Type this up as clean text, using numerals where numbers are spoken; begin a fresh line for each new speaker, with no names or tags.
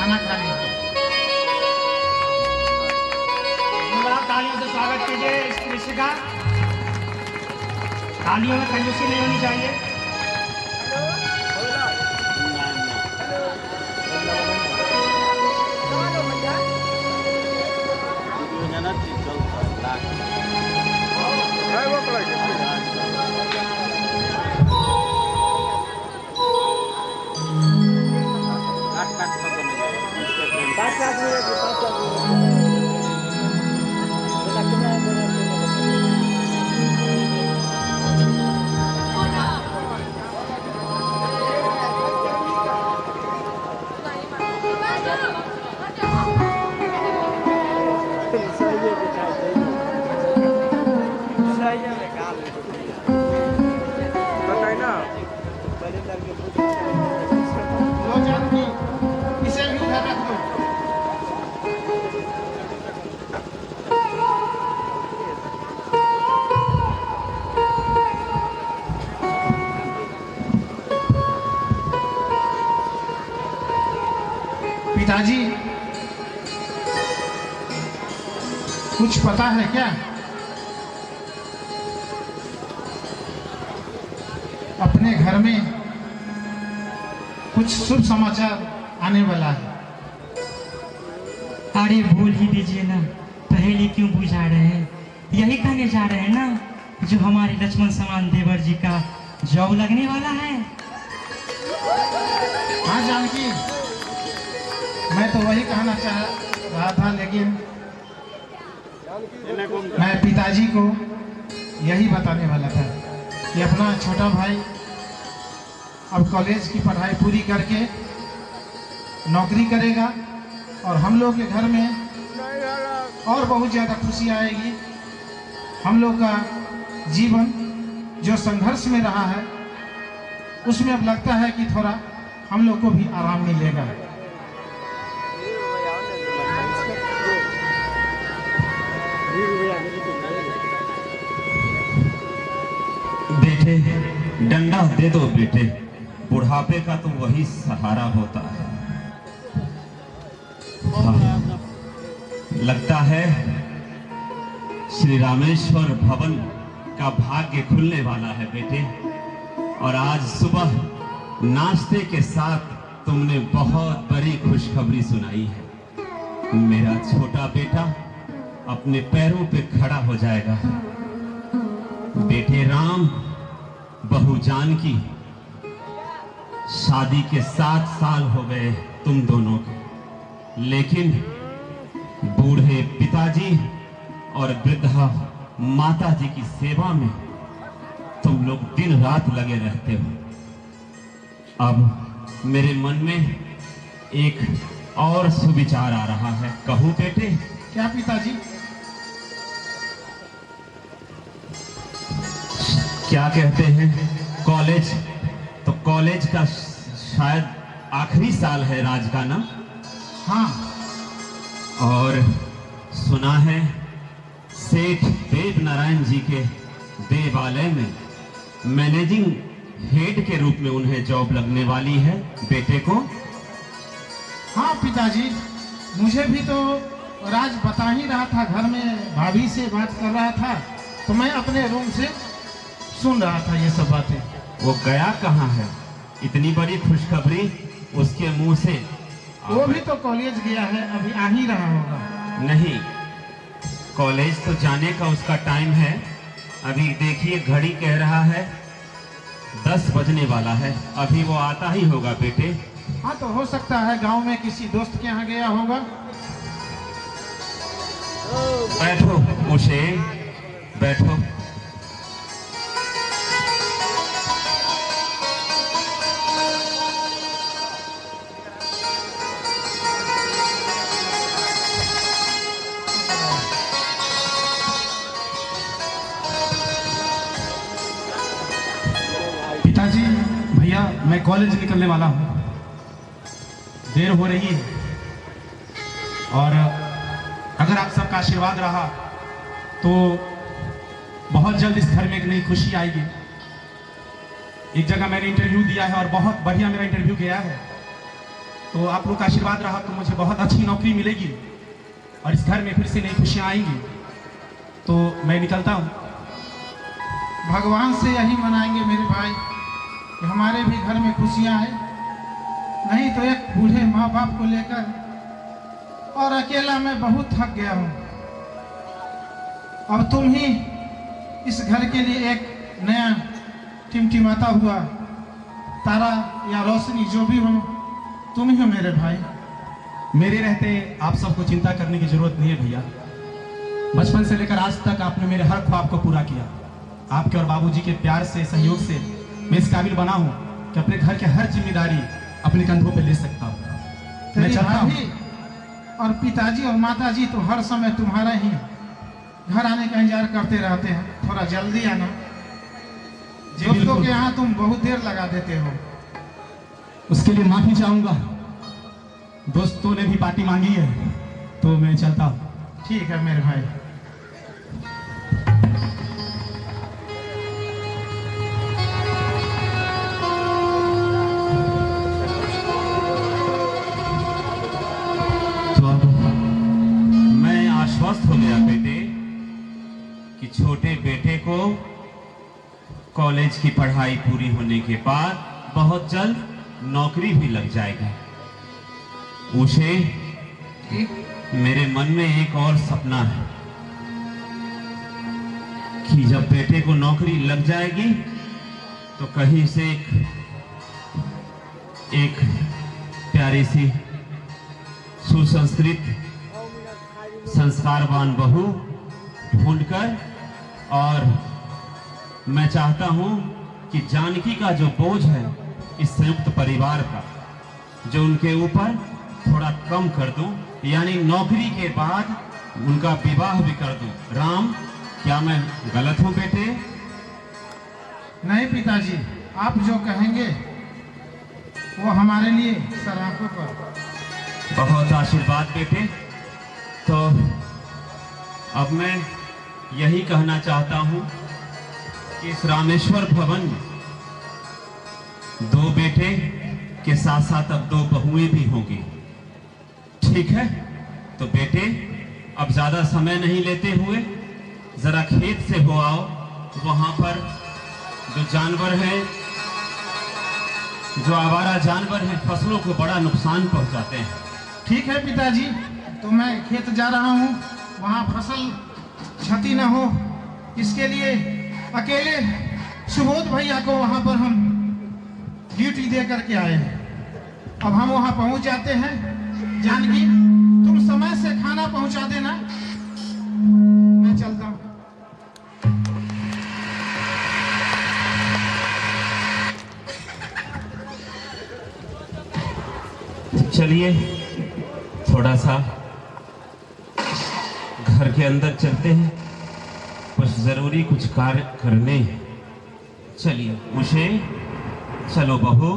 खाना खा लीजिए। तालियों से स्वागत कीजिए इस दृश्य का। तालियों में कंजूसी नहीं होनी चाहिए। इसे भी उधर रख दो। पिताजी, कुछ पता है क्या? अपने घर में कुछ शुभ समाचार आने वाला है।
अरे बोल ही दीजिए ना, पहले क्यों बुझा रहे हैं? यही कहने जा रहे हैं ना जो हमारे लक्ष्मण समान देवर जी का जॉब लगने वाला है।
हाँ जानकी, मैं तो वही कहना चाह रहा था, लेकिन मैं पिताजी को यही बताने वाला था कि अपना छोटा भाई अब कॉलेज की पढ़ाई पूरी करके नौकरी करेगा और हम लोग के घर में और बहुत ज़्यादा खुशी आएगी। हम लोग का जीवन जो संघर्ष में रहा है उसमें अब लगता है कि थोड़ा हम लोग को भी आराम मिलेगा।
बेटे, डंडा दे दो बेटे, बुढ़ापे का तो वही सहारा होता है। हाँ, लगता है श्री रामेश्वर भवन का भाग्य खुलने वाला है बेटे। और आज सुबह नाश्ते के साथ तुमने बहुत बड़ी खुशखबरी सुनाई है। मेरा छोटा बेटा अपने पैरों पे खड़ा हो जाएगा। बेटे राम, बहू जानकी, शादी के 7 साल हो गए तुम दोनों के, लेकिन बूढ़े पिताजी और वृद्धा माता जी की सेवा में तुम लोग दिन रात लगे रहते हो। अब मेरे मन में एक और सुविचार आ रहा है, कहूं बेटे?
क्या पिताजी?
क्या कहते हैं? कॉलेज, तो कॉलेज का शायद आखिरी साल है राज का ना?
हाँ।
और सुना है सेठ देव नारायण जी के देवालय में मैनेजिंग हेड के रूप में उन्हें जॉब लगने वाली है बेटे को।
हाँ पिताजी, मुझे भी तो राज बता ही रहा था, घर में भाभी से बात कर रहा था तो मैं अपने रूम से सुन रहा था ये सब बातें।
वो गया कहाँ है? इतनी बड़ी खुशखबरी उसके मुंह से।
वो भी तो कॉलेज गया है, अभी आ ही रहा होगा।
नहीं, कॉलेज तो जाने का उसका टाइम है। अभी देखिए घड़ी कह रहा है 10 बजने वाला है, अभी वो आता ही होगा बेटे।
हाँ तो हो सकता है गांव में किसी दोस्त के यहाँ गया होगा।
बैठो उषे, बैठो।
पिताजी, भैया मैं कॉलेज निकलने वाला हूँ, देर हो रही है और अगर आप सबका आशीर्वाद रहा तो बहुत जल्द इस घर में एक नई खुशी आएगी। एक जगह मैंने इंटरव्यू दिया है और बहुत बढ़िया मेरा इंटरव्यू गया है तो आप लोग का आशीर्वाद रहा तो मुझे बहुत अच्छी नौकरी मिलेगी और इस घर में फिर से नई खुशियाँ आएंगी। तो मैं निकलता हूँ।
भगवान से यही मनाएंगे मेरे भाई कि हमारे भी घर में खुशियाँ आए, नहीं तो एक बूढ़े माँ बाप को लेकर और अकेला मैं बहुत थक गया हूँ। अब तुम ही इस घर के लिए एक नया टिमटिमाता हुआ तारा या रोशनी जो भी हो, तुम ही हो मेरे भाई।
मेरे रहते आप सबको चिंता करने की जरूरत नहीं है भैया। बचपन से लेकर आज तक आपने मेरे हर ख्वाब को पूरा किया। आपके और बाबूजी के प्यार से, सहयोग से मैं इस काबिल बना हूँ कि अपने घर की हर जिम्मेदारी अपने कंधों पे ले सकता हूँ। मैं
तेरी
चाहता हूँ
भाभी और पिताजी और माताजी तो हर समय तुम्हारा ही घर आने का इंतजार करते रहते हैं। थोड़ा जल्दी आना।
जी,
दोस्तों
बिल्कुल।
के यहाँ तुम बहुत देर लगा देते हो।
उसके लिए माफी चाहूंगा। दोस्तों ने भी पार्टी मांगी है तो मैं चलता हूँ।
ठीक है मेरे भाई।
तो अब मैं आश्वस्त हो गया बेटे कि छोटे बेटे को कॉलेज की पढ़ाई पूरी होने के बाद बहुत जल्द नौकरी भी लग जाएगी। उसे मेरे मन में एक और सपना है कि जब बेटे को नौकरी लग जाएगी तो कहीं से एक प्यारी सी सुसंस्कृत संस्कारवान बहू ढूंढकर, और मैं चाहता हूं कि जानकी का जो बोझ है इस संयुक्त परिवार का, जो उनके ऊपर थोड़ा कम कर दूं, यानी नौकरी के बाद उनका विवाह भी कर दूं। राम, क्या मैं गलत हूं बेटे?
नहीं पिताजी, आप जो कहेंगे वो हमारे लिए सराखों पर।
बहुत आशीर्वाद बेटे। तो अब मैं यही कहना चाहता हूं कि इस रामेश्वर भवन में 2 बेटे के साथ साथ अब 2 बहुएं भी होंगी। ठीक है? तो बेटे अब ज्यादा समय नहीं लेते हुए जरा खेत से हो आओ। वहां पर जो जानवर हैं, जो आवारा जानवर हैं, फसलों को बड़ा नुकसान पहुंचाते हैं।
ठीक है पिताजी, तो मैं खेत जा रहा हूँ, वहाँ फसल क्षति न हो इसके लिए अकेले सुबोध भैया को वहाँ पर हम ड्यूटी दे करके आए हैं। अब हम वहाँ पहुँच जाते हैं। जानकी, तुम समय से खाना पहुँचा देना। मैं चलता हूँ।
चलिए थोड़ा सा घर के अंदर चलते हैं, कुछ जरूरी कुछ कार्य करने हैं। चलिए उसे, चलो बहू।